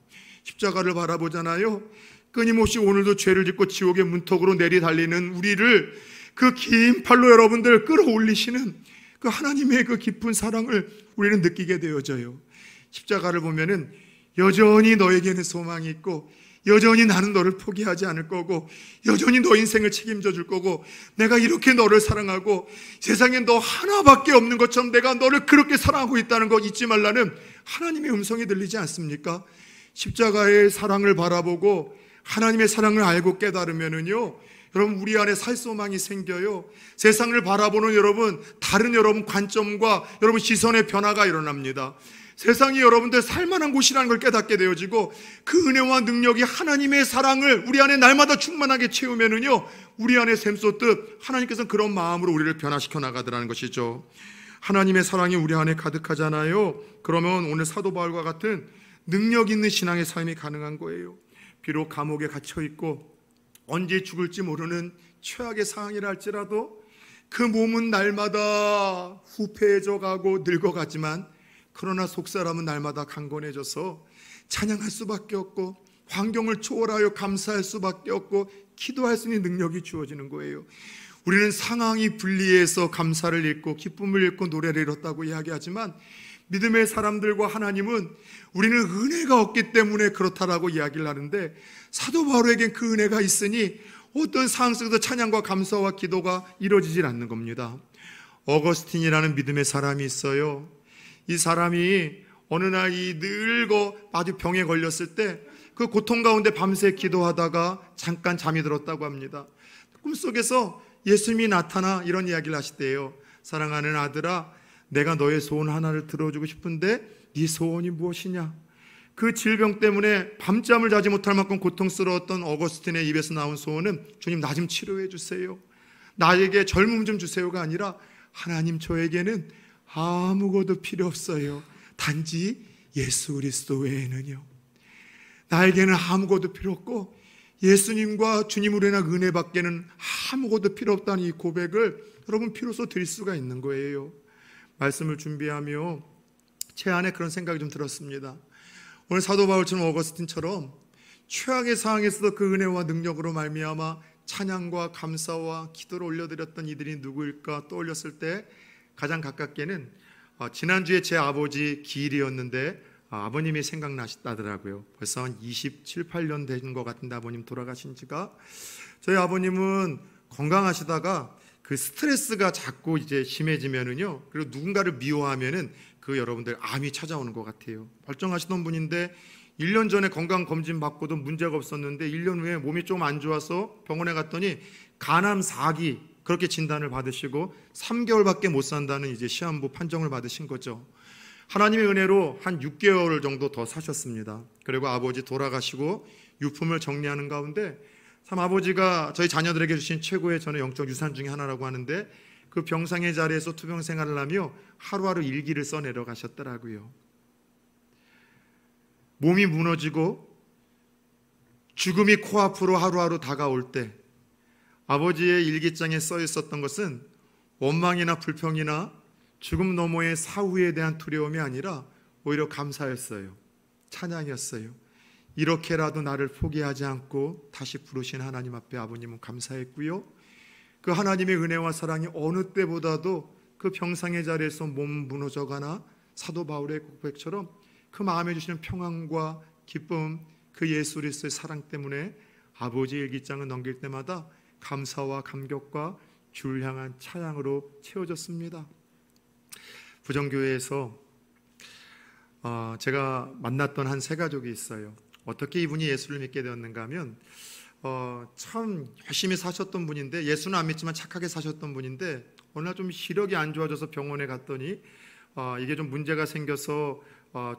Speaker 1: 십자가를 바라보잖아요. 끊임없이 오늘도 죄를 짓고 지옥의 문턱으로 내리달리는 우리를 그 긴 팔로 여러분들 끌어올리시는 그 하나님의 그 깊은 사랑을 우리는 느끼게 되어져요. 십자가를 보면은 여전히 너에게는 소망이 있고, 여전히 나는 너를 포기하지 않을 거고, 여전히 너 인생을 책임져 줄 거고, 내가 이렇게 너를 사랑하고 세상에 너 하나밖에 없는 것처럼 내가 너를 그렇게 사랑하고 있다는 거 잊지 말라는 하나님의 음성이 들리지 않습니까? 십자가의 사랑을 바라보고 하나님의 사랑을 알고 깨달으면은요, 여러분 우리 안에 살 소망이 생겨요. 세상을 바라보는 여러분, 다른 여러분 관점과 여러분 시선의 변화가 일어납니다. 세상이 여러분들 살만한 곳이라는 걸 깨닫게 되어지고, 그 은혜와 능력이 하나님의 사랑을 우리 안에 날마다 충만하게 채우면은요, 우리 안에 샘솟듯 하나님께서는 그런 마음으로 우리를 변화시켜 나가더라는 것이죠. 하나님의 사랑이 우리 안에 가득하잖아요. 그러면 오늘 사도 바울과 같은 능력 있는 신앙의 삶이 가능한 거예요. 비록 감옥에 갇혀있고 언제 죽을지 모르는 최악의 상황이라 할지라도 그 몸은 날마다 후패해져 가고 늙어가지만, 그러나 속사람은 날마다 강건해져서 찬양할 수밖에 없고 환경을 초월하여 감사할 수밖에 없고 기도할 수 있는 능력이 주어지는 거예요. 우리는 상황이 불리해서 감사를 잃고 기쁨을 잃고 노래를 잃었다고 이야기하지만, 믿음의 사람들과 하나님은 우리는 은혜가 없기 때문에 그렇다라고 이야기를 하는데, 사도 바울에겐 그 은혜가 있으니 어떤 상황 속에서 찬양과 감사와 기도가 이루어지질 않는 겁니다. 어거스틴이라는 믿음의 사람이 있어요. 이 사람이 어느 날 이 늙어 아주 병에 걸렸을 때 그 고통 가운데 밤새 기도하다가 잠깐 잠이 들었다고 합니다. 꿈속에서 예수님이 나타나 이런 이야기를 하시대요. 사랑하는 아들아, 내가 너의 소원 하나를 들어주고 싶은데 네 소원이 무엇이냐? 그 질병 때문에 밤잠을 자지 못할 만큼 고통스러웠던 어거스틴의 입에서 나온 소원은 주님, 나 좀 치료해 주세요. 나에게 젊음 좀 주세요가 아니라 하나님, 저에게는 아무것도 필요 없어요. 단지 예수 그리스도 외에는요. 나에게는 아무것도 필요 없고 예수님과 주님으로 인한 은혜밖에는 아무것도 필요 없다는 이 고백을 여러분 비로소 드릴 수가 있는 거예요. 말씀을 준비하며 제 안에 그런 생각이 좀 들었습니다. 오늘 사도 바울처럼 어거스틴처럼 최악의 상황에서도 그 은혜와 능력으로 말미암아 찬양과 감사와 기도를 올려드렸던 이들이 누구일까 떠올렸을 때 가장 가깝게는 지난주에 제 아버지 기일이었는데 아버님이 생각나시다더라고요. 벌써 한 27, 8년 된 것 같은데 아버님 돌아가신 지가. 저희 아버님은 건강하시다가 그 스트레스가 자꾸 이제 심해지면은요, 그리고 누군가를 미워하면은 그 여러분들 암이 찾아오는 것 같아요. 멀쩡하시던 분인데 1년 전에 건강검진 받고도 문제가 없었는데 1년 후에 몸이 좀 안 좋아서 병원에 갔더니 간암 4기 그렇게 진단을 받으시고 3개월밖에 못 산다는 이제 시한부 판정을 받으신 거죠. 하나님의 은혜로 한 6개월 정도 더 사셨습니다. 그리고 아버지 돌아가시고 유품을 정리하는 가운데 참 아버지가 저희 자녀들에게 주신 최고의 저는 영적 유산 중에 하나라고 하는데 그 병상의 자리에서 투병 생활을 하며 하루하루 일기를 써내려 가셨더라고요. 몸이 무너지고 죽음이 코앞으로 하루하루 다가올 때 아버지의 일기장에 써 있었던 것은 원망이나 불평이나 죽음 너머의 사후에 대한 두려움이 아니라 오히려 감사였어요. 찬양이었어요. 이렇게라도 나를 포기하지 않고 다시 부르신 하나님 앞에 아버님은 감사했고요. 그 하나님의 은혜와 사랑이 어느 때보다도 그 병상의 자리에서 몸 무너져가나 사도 바울의 고백처럼 그 마음에 주시는 평안과 기쁨, 그 예수 그리스도의 사랑 때문에 아버지의 일기장을 넘길 때마다 감사와 감격과 주를 향한 찬양으로 채워졌습니다. 부정교회에서 제가 만났던 한 세 가족이 있어요. 어떻게 이분이 예수를 믿게 되었는가 하면 참 열심히 사셨던 분인데, 예수는 안 믿지만 착하게 사셨던 분인데 어느 날 좀 시력이 안 좋아져서 병원에 갔더니 이게 좀 문제가 생겨서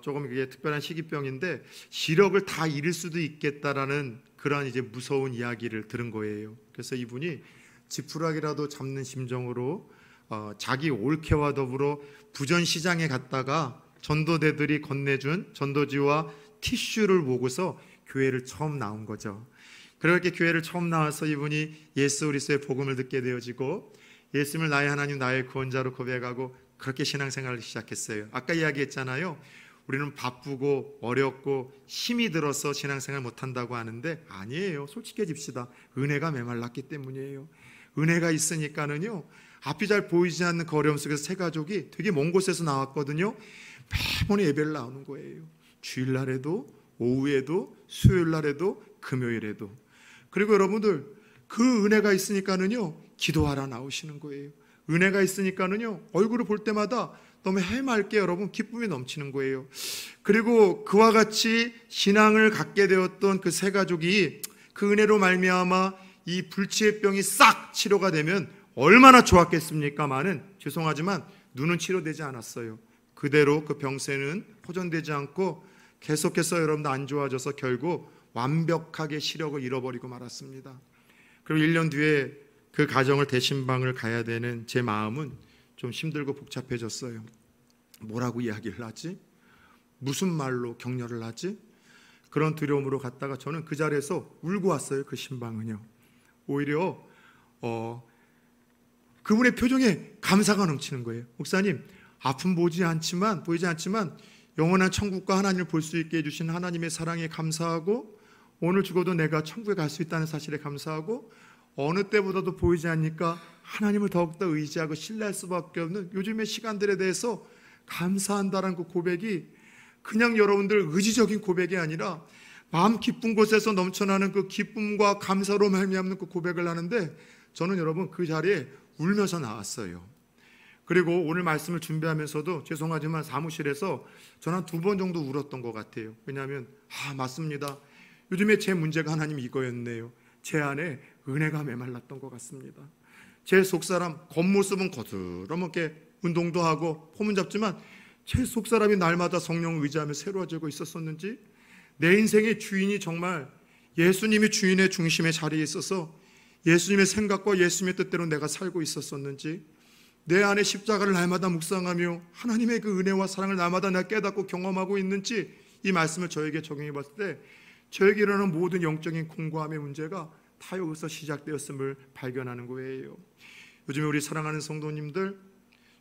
Speaker 1: 조금 이게 특별한 희귀병인데 시력을 다 잃을 수도 있겠다라는 그러한 이제 무서운 이야기를 들은 거예요. 그래서 이분이 지푸라기라도 잡는 심정으로 자기 올케와 더불어 부전시장에 갔다가 전도대들이 건네준 전도지와 티슈를 보고서 교회를 처음 나온 거죠. 그렇게 교회를 처음 나와서 이분이 예수 그리스도의 복음을 듣게 되어지고 예수님을 나의 하나님, 나의 구원자로 고백하고 그렇게 신앙생활을 시작했어요. 아까 이야기했잖아요. 우리는 바쁘고 어렵고 힘이 들어서 신앙생활 못한다고 하는데 아니에요. 솔직해집시다. 은혜가 메말랐기 때문이에요. 은혜가 있으니까는요, 앞이 잘 보이지 않는 그 어려움 속에서 세 가족이 되게 먼 곳에서 나왔거든요. 매번 예배를 나오는 거예요. 주일날에도, 오후에도, 수요일날에도, 금요일에도. 그리고 여러분들 그 은혜가 있으니까는요, 기도하러 나오시는 거예요. 은혜가 있으니까는요, 얼굴을 볼 때마다 너무 해맑게 여러분 기쁨이 넘치는 거예요. 그리고 그와 같이 신앙을 갖게 되었던 그 세 가족이 그 은혜로 말미암아 이 불치의 병이 싹 치료가 되면 얼마나 좋았겠습니까마는 죄송하지만 눈은 치료되지 않았어요. 그대로 그 병세는 호전되지 않고 계속해서 여러분들 안 좋아져서 결국 완벽하게 시력을 잃어버리고 말았습니다. 그리고 1년 뒤에 그 가정을 대신방을 가야 되는 제 마음은 좀 힘들고 복잡해졌어요. 뭐라고 이야기를 하지? 무슨 말로 격려를 하지? 그런 두려움으로 갔다가 저는 그 자리에서 울고 왔어요. 그 신방은요. 오히려 그분의 표정에 감사가 넘치는 거예요. 목사님, 아픔 보이지 않지만 영원한 천국과 하나님을 볼 수 있게 해주신 하나님의 사랑에 감사하고, 오늘 죽어도 내가 천국에 갈 수 있다는 사실에 감사하고, 어느 때보다도 보이지 않으니까 하나님을 더욱더 의지하고 신뢰할 수밖에 없는 요즘의 시간들에 대해서 감사한다라는 그 고백이 그냥 여러분들 의지적인 고백이 아니라 마음 기쁜 곳에서 넘쳐나는 그 기쁨과 감사로 말미암는 그 고백을 하는데, 저는 여러분 그 자리에 울면서 나왔어요. 그리고 오늘 말씀을 준비하면서도 죄송하지만 사무실에서 저는 한 2번 정도 울었던 것 같아요. 왜냐하면 맞습니다. 요즘에 제 문제가 하나님 이거였네요. 제 안에 은혜가 메말랐던 것 같습니다. 제 속사람 겉모습은 거들어먹게 운동도 하고 폼은 잡지만 제 속사람이 날마다 성령을 의지하며 새로워지고 있었었는지, 내 인생의 주인이 정말 예수님이 주인의 중심의 자리에 있어서 예수님의 생각과 예수님의 뜻대로 내가 살고 있었었는지, 내 안에 십자가를 날마다 묵상하며 하나님의 그 은혜와 사랑을 날마다 내가 깨닫고 경험하고 있는지, 이 말씀을 저에게 적용해 봤을 때 저에게 일어나는 모든 영적인 공고함의 문제가 다 여기서 시작되었음을 발견하는 거예요. 요즘에 우리 사랑하는 성도님들,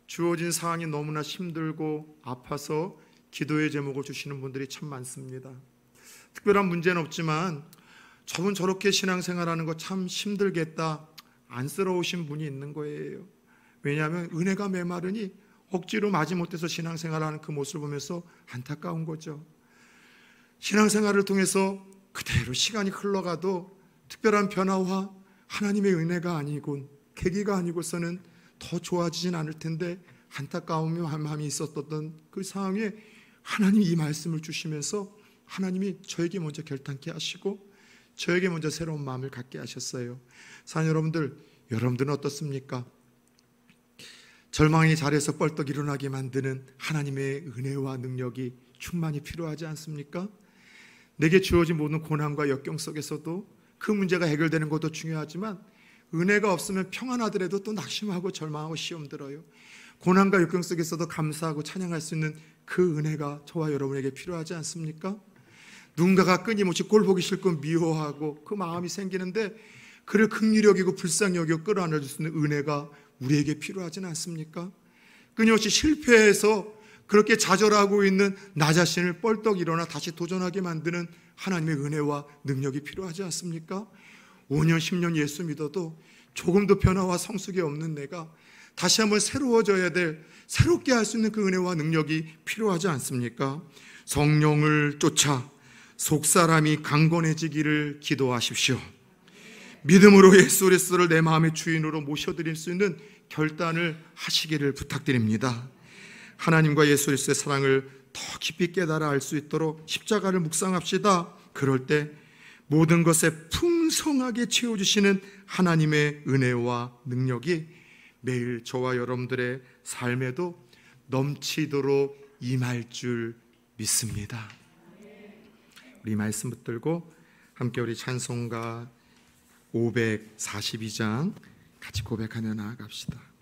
Speaker 1: 주어진 상황이 너무나 힘들고 아파서 기도의 제목을 주시는 분들이 참 많습니다. 특별한 문제는 없지만 저분 저렇게 신앙생활하는 거 참 힘들겠다, 안쓰러우신 분이 있는 거예요. 왜냐하면 은혜가 메마르니 억지로 마지못해서 신앙생활하는 그 모습을 보면서 안타까운 거죠. 신앙생활을 통해서 그대로 시간이 흘러가도 특별한 변화와 하나님의 은혜가 아니곤, 계기가 아니고서는 더 좋아지진 않을 텐데 안타까움과 마음이 있었던 그 상황에 하나님이 이 말씀을 주시면서 하나님이 저에게 먼저 결단케 하시고 저에게 먼저 새로운 마음을 갖게 하셨어요. 사랑 여러분들, 여러분들은 어떻습니까? 절망의 자리에서 뻘떡 일어나게 만드는 하나님의 은혜와 능력이 충만히 필요하지 않습니까? 내게 주어진 모든 고난과 역경 속에서도 그 문제가 해결되는 것도 중요하지만 은혜가 없으면 평안하더라도 또 낙심하고 절망하고 시험 들어요. 고난과 역경 속에서도 감사하고 찬양할 수 있는 그 은혜가 저와 여러분에게 필요하지 않습니까? 누군가가 끊임없이 꼴 보기 싫고 미워하고 그 마음이 생기는데 그를 긍휼히 여기고 불쌍히 여기고 끌어안아줄 수 있는 은혜가 우리에게 필요하지는 않습니까? 끊임없이 실패해서 그렇게 좌절하고 있는 나 자신을 뻘떡 일어나 다시 도전하게 만드는 하나님의 은혜와 능력이 필요하지 않습니까? 5년 10년 예수 믿어도 조금도 변화와 성숙이 없는 내가 다시 한번 새로워져야 될, 새롭게 할 수 있는 그 은혜와 능력이 필요하지 않습니까? 성령을 쫓아 속사람이 강건해지기를 기도하십시오. 믿음으로 예수 그리스도를 내 마음의 주인으로 모셔드릴 수 있는 결단을 하시기를 부탁드립니다. 하나님과 예수 그리스도의 사랑을 더 깊이 깨달아 알 수 있도록 십자가를 묵상합시다. 그럴 때 모든 것에 풍성하게 채워주시는 하나님의 은혜와 능력이 매일 저와 여러분들의 삶에도 넘치도록 임할 줄 믿습니다. 우리 말씀 붙들고 함께 우리 찬송가 542장 같이 고백하며 나아갑시다.